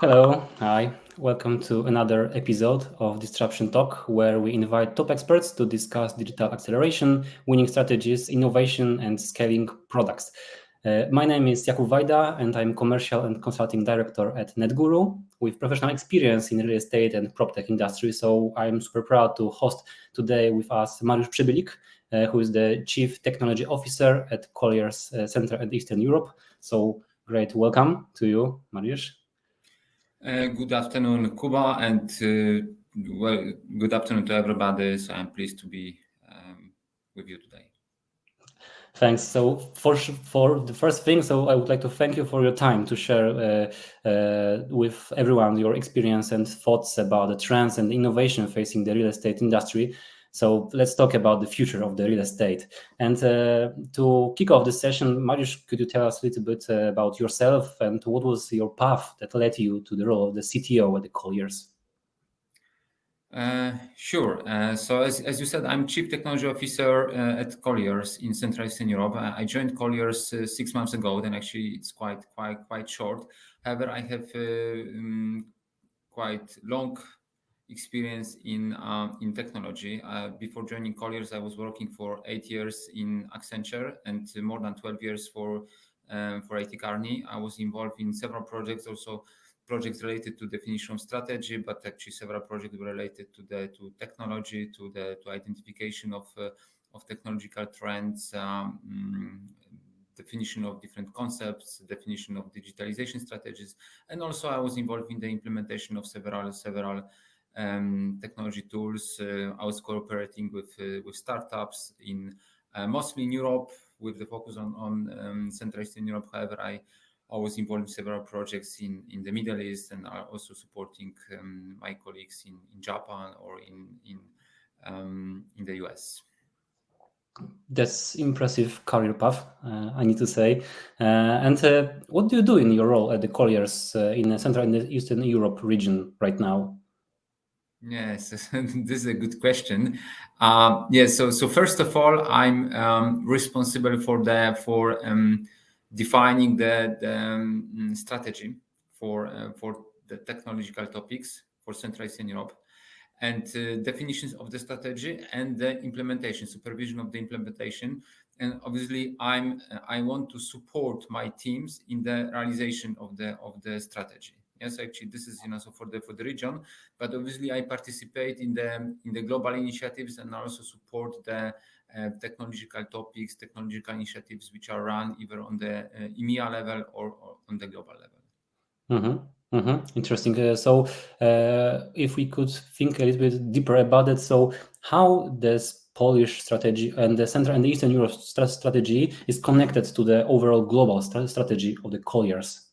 Hello, hi. Welcome to another episode of Disruption Talk, where we invite top experts to discuss digital acceleration, winning strategies, innovation, and scaling products. My name is Jakub Wajda, and I'm commercial and consulting director at Netguru with professional experience in real estate and proptech industry. So I'm super proud to host today with us Mariusz Przybylik, who is the Chief Technology Officer at Colliers Central and Eastern Europe. So great welcome to you, Mariusz. Good afternoon, Kuba, and good afternoon to everybody. So I'm pleased to be with you today. Thanks. So for the first thing, so I would like to thank you for your time to share with everyone your experience and thoughts about the trends and innovation facing the real estate industry. So let's talk about the future of the real estate. And to kick off the session, Mariusz, could you tell us a little bit about yourself and what was your path that led you to the role of the CTO at the Colliers? Sure. So as you said, I'm Chief Technology Officer at Colliers in Central Eastern Europe. I joined Colliers 6 months ago. Then actually it's quite short. However, I have quite long experience in technology. Before joining Colliers, I was working for 8 years in Accenture and more than 12 years for IT Kearney. I was involved in several projects, also projects related to definition of strategy, but actually several projects related to technology, to identification of technological trends, definition of different concepts, definition of digitalization strategies, and also I was involved in the implementation of several technology tools. I was cooperating with startups in mostly in Europe, with the focus on Central Eastern Europe. However, I was involved in several projects in the Middle East, and are also supporting my colleagues in Japan or in the US. That's impressive career path, I need to say. And what do you do in your role at the Colliers in the Central and Eastern Europe region right now? Yes, this is a good question. Yes, so first of all, I'm responsible for defining the strategy for the technological topics for Central Eastern Europe, and definitions of the strategy and the implementation, supervision of the implementation. And obviously, I want to support my teams in the realization of the strategy. Yes, actually, this is so for the region, but obviously I participate in the global initiatives and also support the technological topics, technological initiatives which are run either on the EMEA level or on the global level. Interesting. So if we could think a little bit deeper about it, so how this Polish strategy and the Central and the Eastern Europe strategy is connected to the overall global strategy of the Colliers?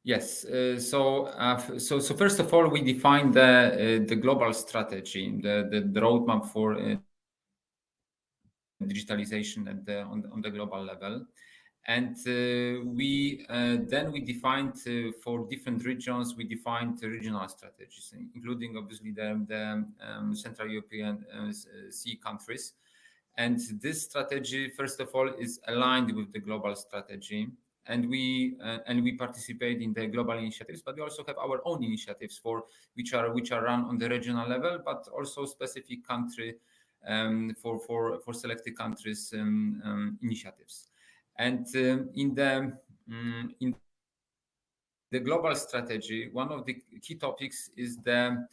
Yes. So first of all, we define the global strategy, the roadmap for digitalization on the global level, and we defined for different regions. We defined regional strategies, including obviously the Central European CEE countries. And this strategy, first of all, is aligned with the global strategy. And we participate in the global initiatives, but we also have our own initiatives which are run on the regional level, but also specific country for selected countries initiatives. And in the global strategy, one of the key topics is the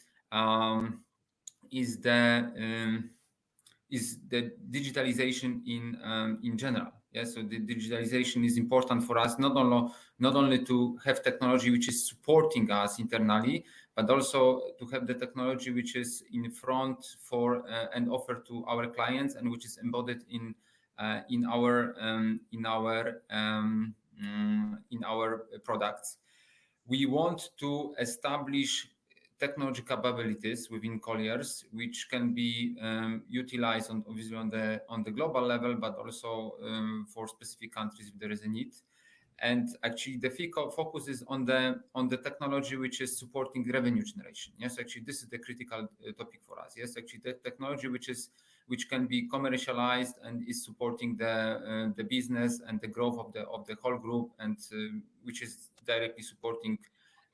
digitalization in general. Yeah, so the digitalization is important for us not only to have technology which is supporting us internally, but also to have the technology which is in front for and offered to our clients, and which is embodied in our products. We want to establish technology capabilities within Colliers, which can be utilized obviously on the global level, but also for specific countries if there is a need. And actually, the focus is on the technology which is supporting revenue generation. Yes, actually, this is the critical topic for us. Yes, actually, the technology which is which can be commercialized and is supporting the business and the growth of the whole group, and which is directly supporting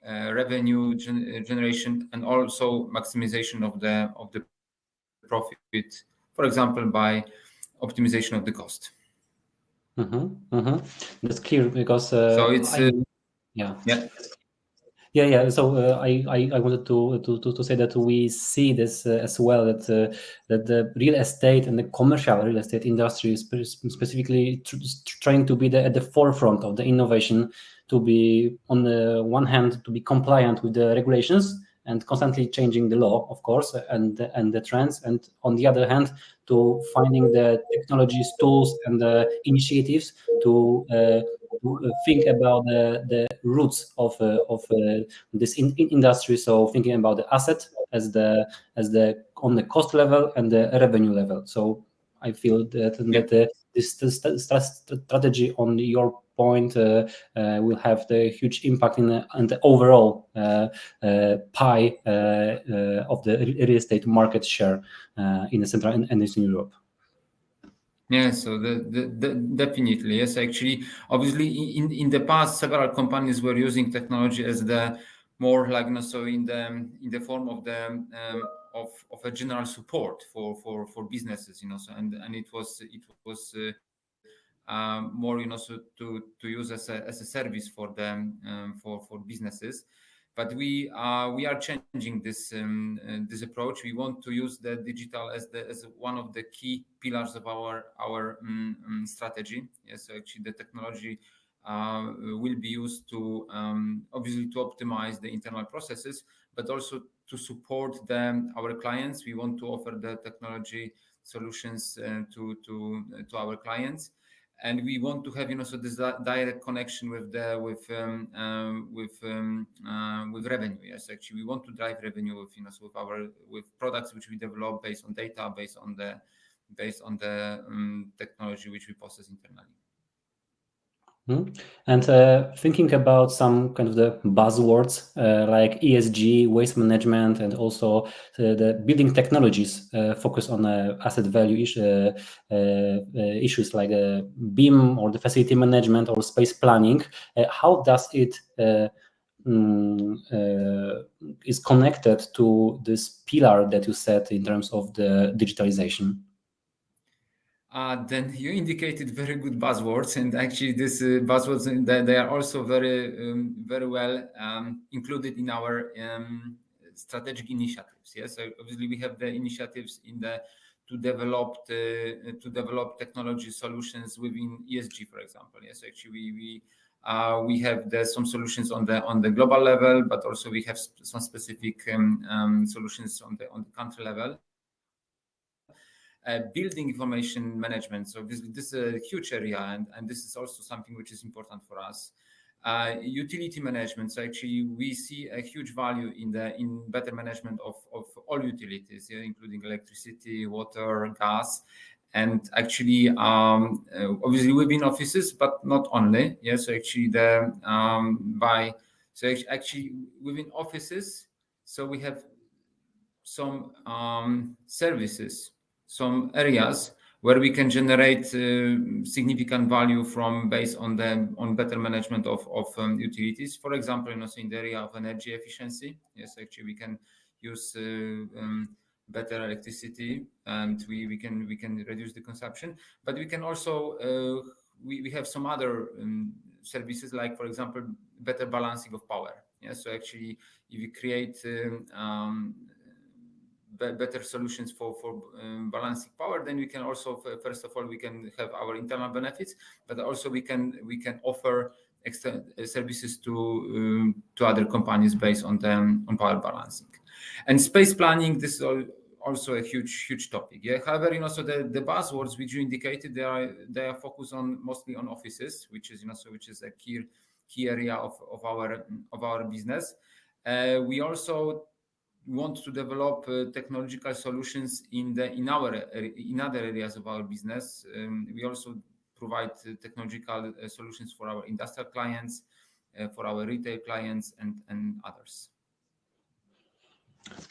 revenue generation and also maximization of the profit, for example, by optimization of the cost. That's clear, because So it's yeah. yeah. Yeah. So I wanted to say that we see this as well, that the real estate and the commercial real estate industry is specifically trying to be at the forefront of the innovation, to be on the one hand to be compliant with the regulations and constantly changing the law, of course, and the trends, and on the other hand to finding the technologies, tools, and the initiatives to think about the roots of this industry. So thinking about the asset as the on the cost level and the revenue level. So I feel that this strategy, on your point, will have the huge impact in the overall pie of the real estate market share in the Central and Eastern Europe. Yeah, so definitely, yes. Actually, obviously, in the past, several companies were using technology as the more like, so in the form of the of a general support for businesses, so and it was more, so to use as a service for them, for businesses. But we are changing this this approach. We want to use the digital as one of the key pillars of our strategy. Yes, so actually the technology will be used to obviously to optimize the internal processes, but also to support our clients. We want to offer the technology solutions to our clients, and we want to have, so this direct connection with revenue. Yes, actually, we want to drive revenue with, with products which we develop based on data, based on the technology which we process internally. And thinking about some kind of the buzzwords like ESG, waste management, and also the building technologies focus on asset value issues like BIM or the facility management or space planning. How does it is connected to this pillar that you said in terms of the digitalization? Then you indicated very good buzzwords, and actually these buzzwords, they are also very well included in our strategic initiatives. Yes, so obviously we have the initiatives to develop technology solutions within ESG, for example. Yes, actually we have some solutions on the global level, but also we have some specific solutions on the country level. Building information management. So this is a huge area, and this is also something which is important for us. Utility management. So actually, we see a huge value in better management of all utilities, including electricity, water, gas, and actually, obviously within offices, but not only. So actually, actually within offices, so we have some services, some areas where we can generate significant value based on better management of utilities. For example, in the area of energy efficiency. Yes, actually we can use better electricity, and we can reduce the consumption. But we can also we have some other services, like, for example, better balancing of power. So actually, if we create better solutions for balancing power, then we can also, first of all, we can have our internal benefits, but also we can offer extra services to other companies based on power balancing. And space planning, this is also a huge topic. However, so the buzzwords which you indicated, they are focused mostly on offices, which is a key area of our business. We also want to develop technological solutions in other areas of our business. We also provide technological solutions for our industrial clients, for our retail clients, and others.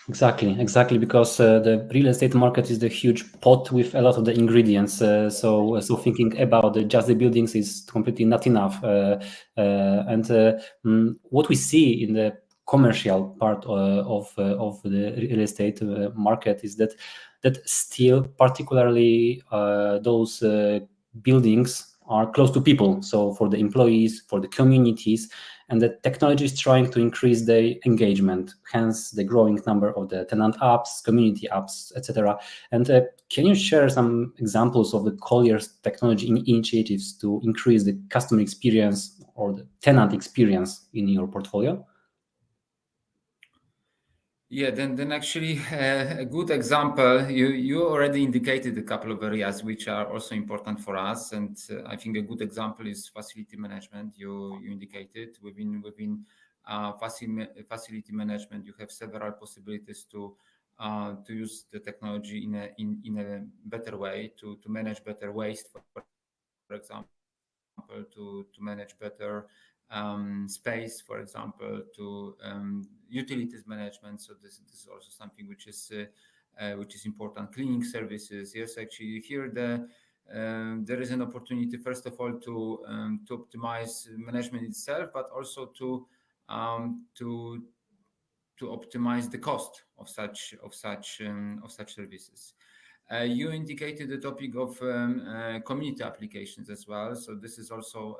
Exactly, because the real estate market is the huge pot with a lot of the ingredients. So thinking about just the buildings is completely not enough. What we see in the commercial part of the real estate market is that still, particularly those buildings are close to people. So for the employees, for the communities, and the technology is trying to increase the engagement, hence the growing number of the tenant apps, community apps, etc. And can you share some examples of the Colliers technology initiatives to increase the customer experience or the tenant experience in your portfolio? Yeah, then actually a good example. You already indicated a couple of areas which are also important for us, and I think a good example is facility management. You indicated within facility management, you have several possibilities to use the technology in a better way to manage better waste, for example, to manage better space, for example, to utilities management. So this is also something which is important. Cleaning services. Yes, actually here there is an opportunity first of all to optimize management itself, but also to optimize the cost of such services. You indicated the topic of community applications as well. So this is also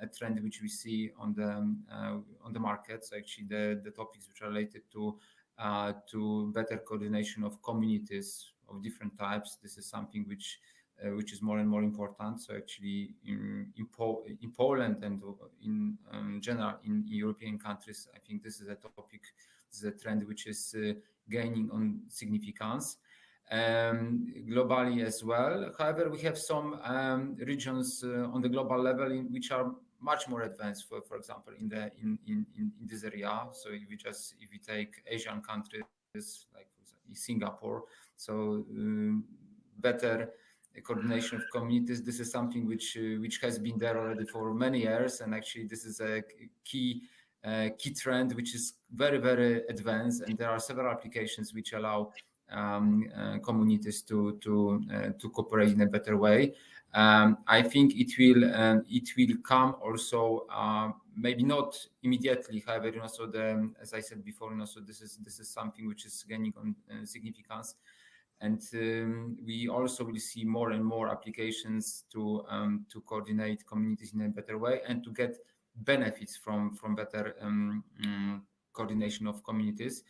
a trend which we see on the markets. Actually, the topics which are related to better coordination of communities of different types. This is something which is more and more important. So actually, in Poland and in general in European countries, I think this is a topic, this is a trend which is gaining on significance. Globally as well. However, we have some regions on the global level which are much more advanced. For example, in this area. So if we take Asian countries like Singapore, so better coordination of communities. This is something which has been there already for many years, and actually this is a key trend which is very advanced, and there are several applications which allow communities to cooperate in a better way. I think it will come also, maybe not immediately. However, so as I said before, so this is something which is gaining on significance, and we also will see more and more applications to coordinate communities in a better way and to get benefits from better coordination of communities.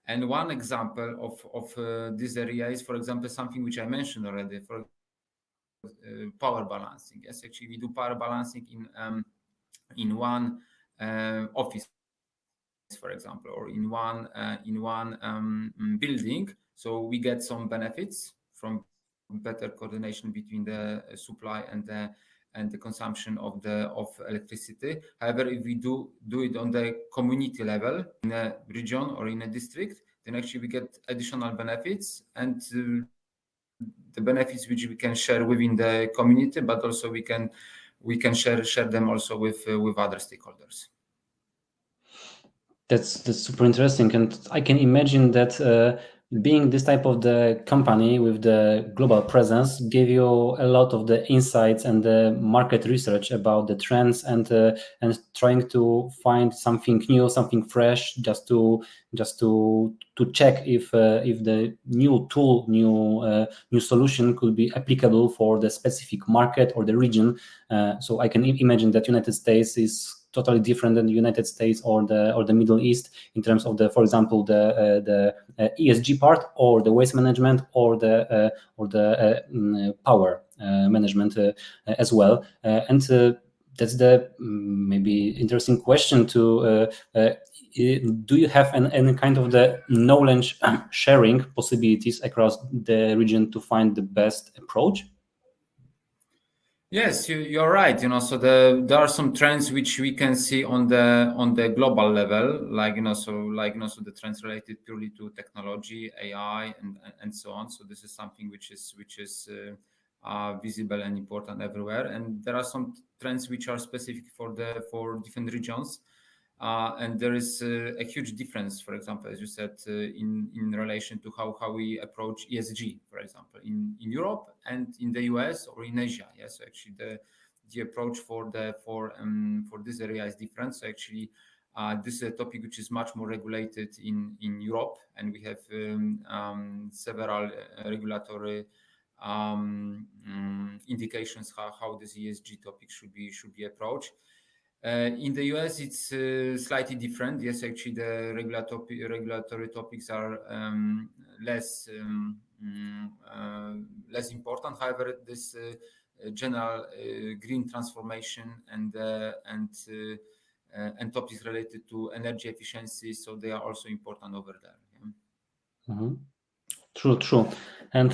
And one example of this area is, for example, something which I mentioned already, for power balancing. Yes, actually, we do power balancing in one office, for example, or in one building. So we get some benefits from better coordination between the supply and the consumption of electricity. However, if we do it on the community level in a region or in a district, then actually we get additional benefits and the benefits which we can share within the community, but also we can share them also with other stakeholders. That's super interesting, and I can imagine that being this type of the company with the global presence gave you a lot of the insights and the market research about the trends and trying to find something new, something fresh, just to check if the new tool, new solution could be applicable for the specific market or the region. So I can imagine that United States is totally different than the United States or the Middle East in terms of for example, the ESG part or the waste management or the power management as well. And that's the maybe interesting question to do you have any kind of the knowledge sharing possibilities across the region to find the best approach? Yes, you're right. So there are some trends which we can see on the global level, so the trends related purely to technology, AI, and so on. So this is something which is visible and important everywhere. And there are some trends which are specific for different regions. and there is a huge difference, for example, as you said, in relation to how we approach ESG, for example, in Europe and in the US or in Asia. Yes, so actually the approach for this area is different. So actually, this is a topic which is much more regulated in Europe, and we have several regulatory indications how this ESG topic should be approached. In the US, it's slightly different. Yes, actually, the regulatory topics are less important. However, this general green transformation and topics related to energy efficiency, so they are also important over there. Yeah. Mm-hmm. True. And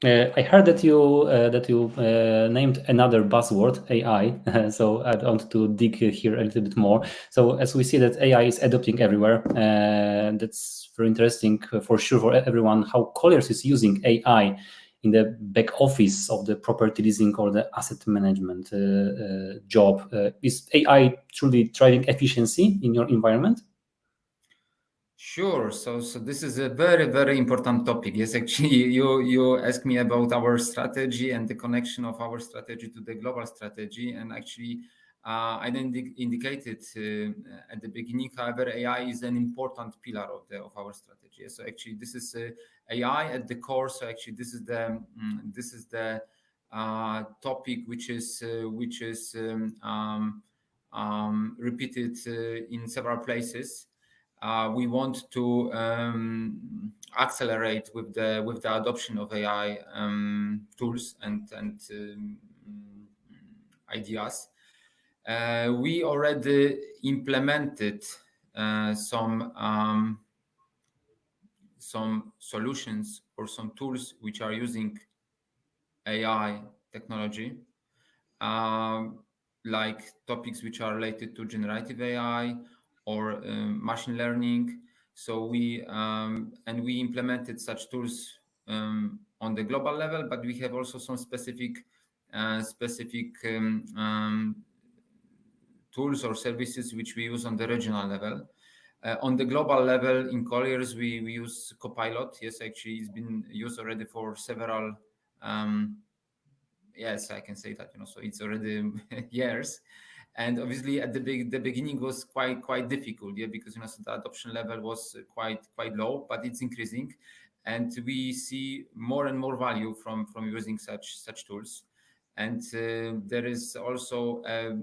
I heard that you named another buzzword, AI. So I want to dig here a little bit more. So as we see that AI is adopting everywhere, that's very interesting for sure for everyone. How Colliers is using AI in the back office of the property leasing or the asset management job. Is AI truly driving efficiency in your environment? Sure. So this is a very important topic. Yes, actually, you asked me about our strategy and the connection of our strategy to the global strategy, and actually, I then indicated at the beginning. However, AI is an important pillar of our strategy. So actually, this is AI at the core. So actually, this is the topic which is repeated in several places. We want to accelerate with the adoption of AI tools and ideas. We already implemented some solutions or some tools which are using AI technology, like topics which are related to generative AI or machine learning. So we implemented such tools on the global level, but we have also some specific tools or services which we use on the regional level. On the global level, in Colliers, we use Copilot. Yes, actually, it's been used already for several. Yes, I can say that. So it's already years. And obviously, at the beginning was quite difficult, yeah, because so the adoption level was quite low, but it's increasing, and we see more and more value from using such tools. And there is also a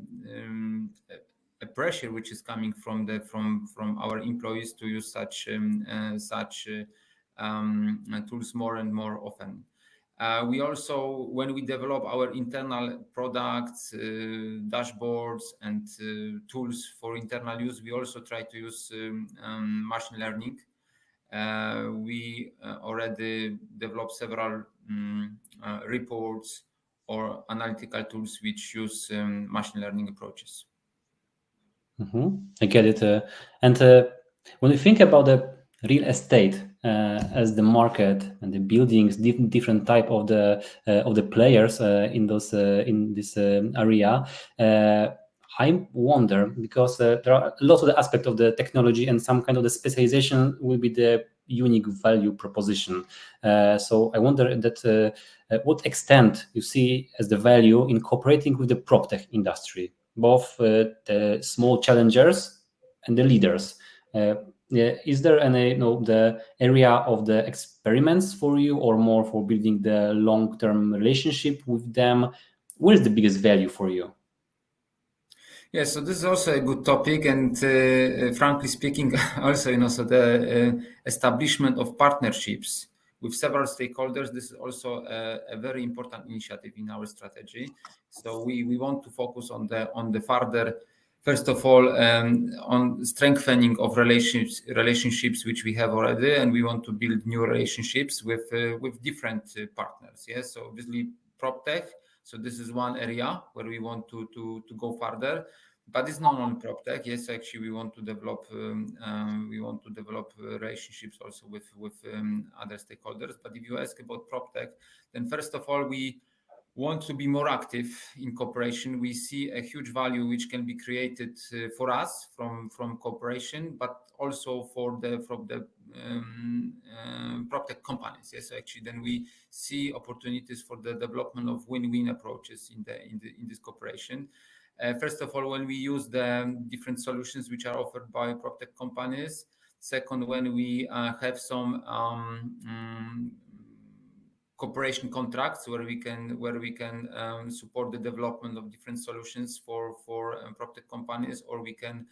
pressure which is coming from our employees to use such tools more and more often. We also, when we develop our internal products, dashboards, and tools for internal use, we also try to use machine learning. We already developed several reports or analytical tools which use machine learning approaches. Mm-hmm. I get it. And when we think about the real estate as the market and the buildings, different type of the players in this area, I wonder, because there are lots of the aspect of the technology and some kind of the specialization will be the unique value proposition. So I wonder that what extent you see as the value in cooperating with the proptech industry, both the small challengers and the leaders. Is there any the area of the experiments for you, or more for building the long-term relationship with them? Where is the biggest value for you? Yeah, so this is also a good topic, and frankly speaking, also so the establishment of partnerships with several stakeholders. This is also a very important initiative in our strategy. So we want to focus on the further, first of all, on strengthening of relationships which we have already, and we want to build new relationships with different partners. Yes, so obviously proptech. So this is one area where we want to go further, but it's not only proptech. Yes, actually we want to develop relationships also with other stakeholders. But if you ask about proptech, then first of all we want to be more active in cooperation. We see a huge value which can be created for us from cooperation, but also from the proptech companies. Yes, actually, then we see opportunities for the development of win-win approaches in this cooperation. First of all, when we use the different solutions which are offered by proptech companies. Second, when we have some cooperation contracts where we can support the development of different solutions for proptech companies, or we can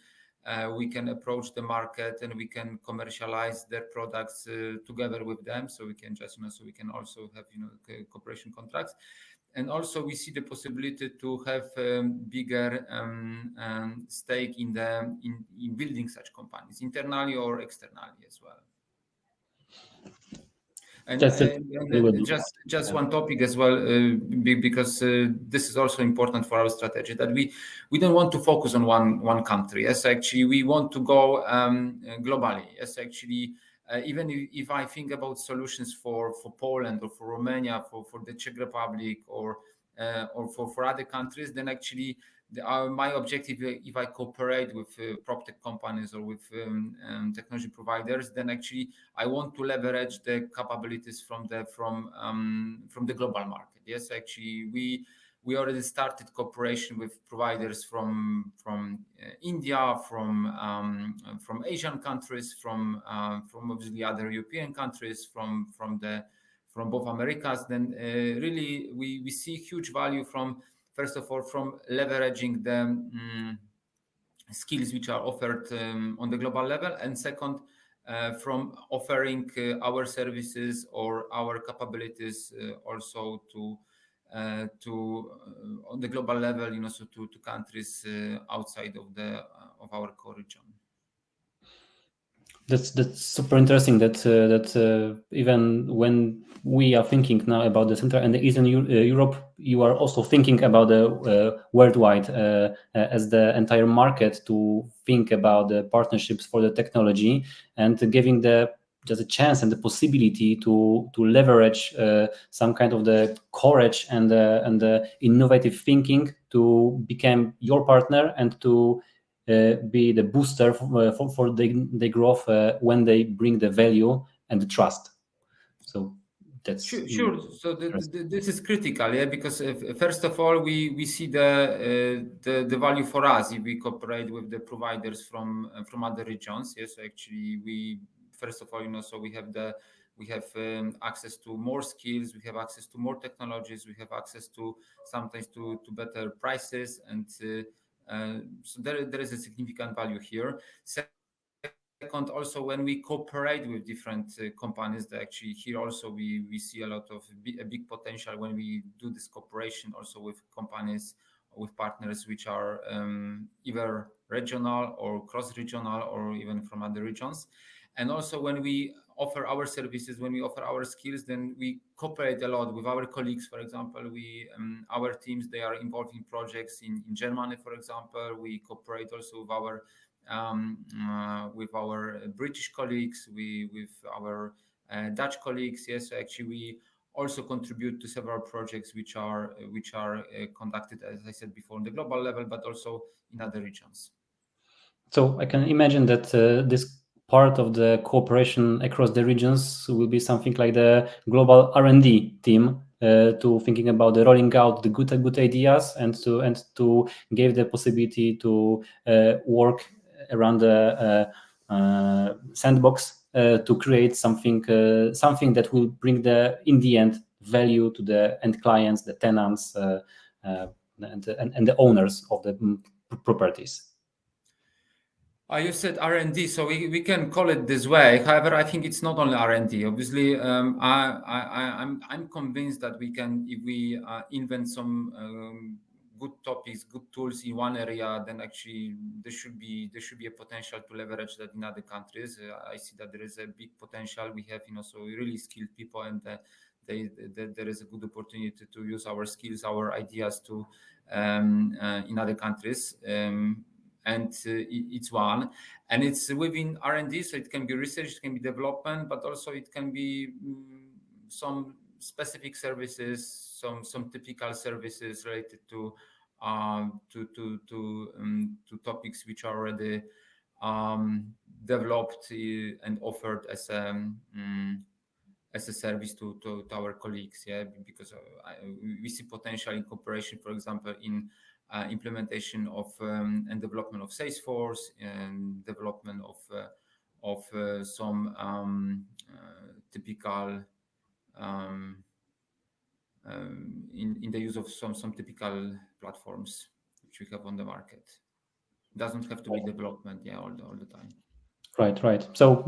approach the market and we can commercialize their products together with them. So we can just so we can also have cooperation contracts. And also we see the possibility to have bigger stake in building such companies internally or externally as well. And just one topic as well, because this is also important for our strategy, that we don't want to focus on one country. Yes, actually, we want to go globally. Yes, actually, even if I think about solutions for Poland or for Romania, for the Czech Republic, or for other countries, then actually my objective, if I cooperate with proptech companies or with technology providers, then actually I want to leverage the capabilities from the global market. Yes, actually we already started cooperation with providers from India, from Asian countries, from obviously other European countries, from both Americas. Then really we see huge value from, first of all, from leveraging the skills which are offered on the global level, and second, from offering our services or our capabilities also to on the global level, so to countries outside of our core region. That's super interesting. That even when we are thinking now about the Central and the Eastern Europe, you are also thinking about the worldwide as the entire market, to think about the partnerships for the technology, and giving just a chance and the possibility to leverage some kind of the courage and the innovative thinking to become your partner and to be the booster for the growth when they bring the value and the trust. So that's sure. So this is critical, yeah, because first of all, we see the value for us if we cooperate with the providers from other regions. Yes, actually, we first of all, so we have access to more skills, we have access to more technologies, we have access to sometimes to better prices, and so there is a significant value here. Second, also when we cooperate with different companies, that actually here also we see a lot of a big potential when we do this cooperation also with companies, with partners which are either regional or cross-regional or even from other regions. And also when we offer our services, when we offer our skills, then we cooperate a lot with our colleagues. For example, our teams, they are involved in projects in Germany, for example. We cooperate also with our British colleagues, with our Dutch colleagues. Yes, actually we also contribute to several projects which are conducted, as I said before, on the global level, but also in other regions. So I can imagine that this part of the cooperation across the regions will be something like the global R&D team, to thinking about the rolling out the good ideas, and to give the possibility to work around the sandbox to create something that will bring in the end value to the end clients, the tenants, and the owners of the properties. You said R&D, so we can call it this way. However, I think it's not only R&D. Obviously, I'm convinced that we can, if we invent some good topics, good tools in one area, then actually there should be a potential to leverage that in other countries. I see that there is a big potential. We have so really skilled people, and there is a good opportunity to use our skills, our ideas to in other countries. And it's one, and it's within R&D, so it can be research, it can be development, but also it can be some specific services, some typical services related to topics which are already developed and offered as a service to our colleagues, because we see potential in cooperation, for example, in implementation of and development of Salesforce and development of some typical in the use of some typical platforms which we have on the market. It doesn't have to be development, all the time. Right. So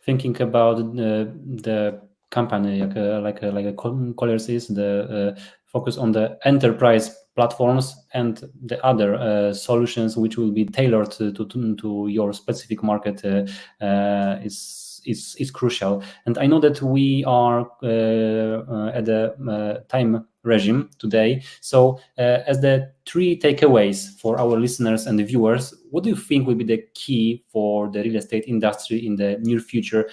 thinking about the company like a Colliers is the focus on the enterprise platforms and the other solutions which will be tailored to your specific market is crucial. And I know that we are at the time regime today. So as the 3 takeaways for our listeners and the viewers, what do you think will be the key for the real estate industry in the near future?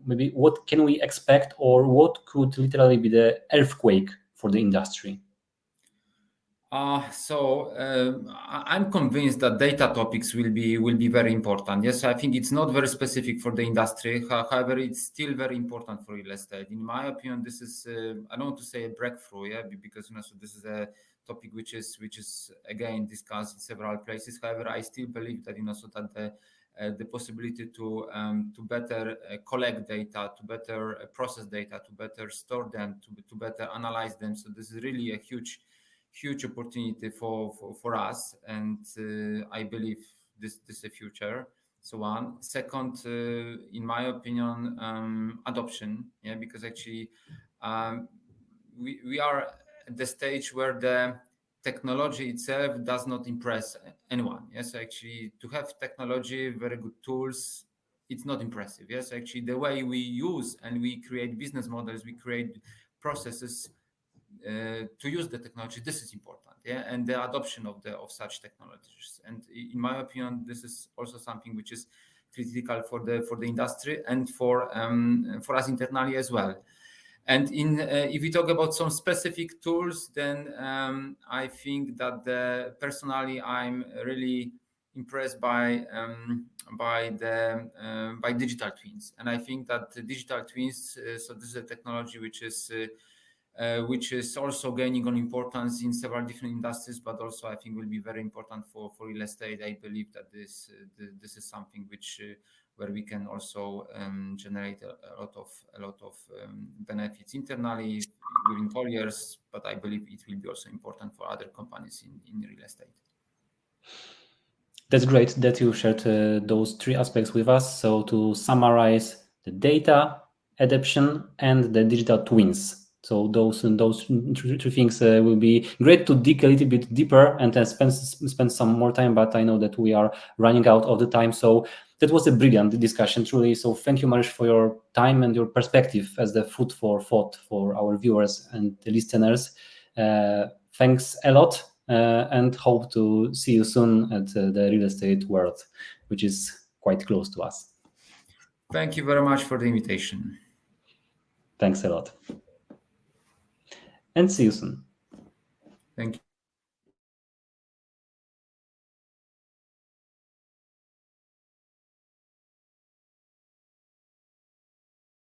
Maybe what can we expect, or what could literally be the earthquake for the industry? I'm convinced that data topics will be very important. Yes, I think it's not very specific for the industry. However, it's still very important for real estate. In my opinion, this is I don't want to say a breakthrough, because so this is a topic which is again discussed in several places. However, I still believe that so that the possibility to better collect data, to better process data, to better store them, to better analyze them. So this is really a huge opportunity for us, and I believe this is the future. So one. Second, in my opinion, adoption, because actually we are at the stage where the technology itself does not impress anyone. Yes, actually, to have technology, very good tools, it's not impressive. Yes, actually, the way we use and we create business models, we create processes to use the technology, this is important, and the adoption of such technologies. And in my opinion, this is also something which is critical for the industry and for us internally as well. And if we talk about some specific tools, then I think that personally I'm really impressed by digital twins, and I think that the digital twins. So this is a technology which is also gaining on importance in several different industries, but also I think will be very important for real estate. I believe that this is something where we can also generate a lot of benefits internally within Colliers, but I believe it will be also important for other companies in real estate. That's great that you shared those 3 aspects with us. So to summarize, the data, adoption, and the digital twins. So those 3 things will be great to dig a little bit deeper and spend some more time, but I know that we are running out of the time. So that was a brilliant discussion, truly. So thank you, Mariusz, for your time and your perspective as the food for thought for our viewers and the listeners. Thanks a lot, and hope to see you soon at the real estate world, which is quite close to us. Thank you very much for the invitation. Thanks a lot. And see you soon. Thank you.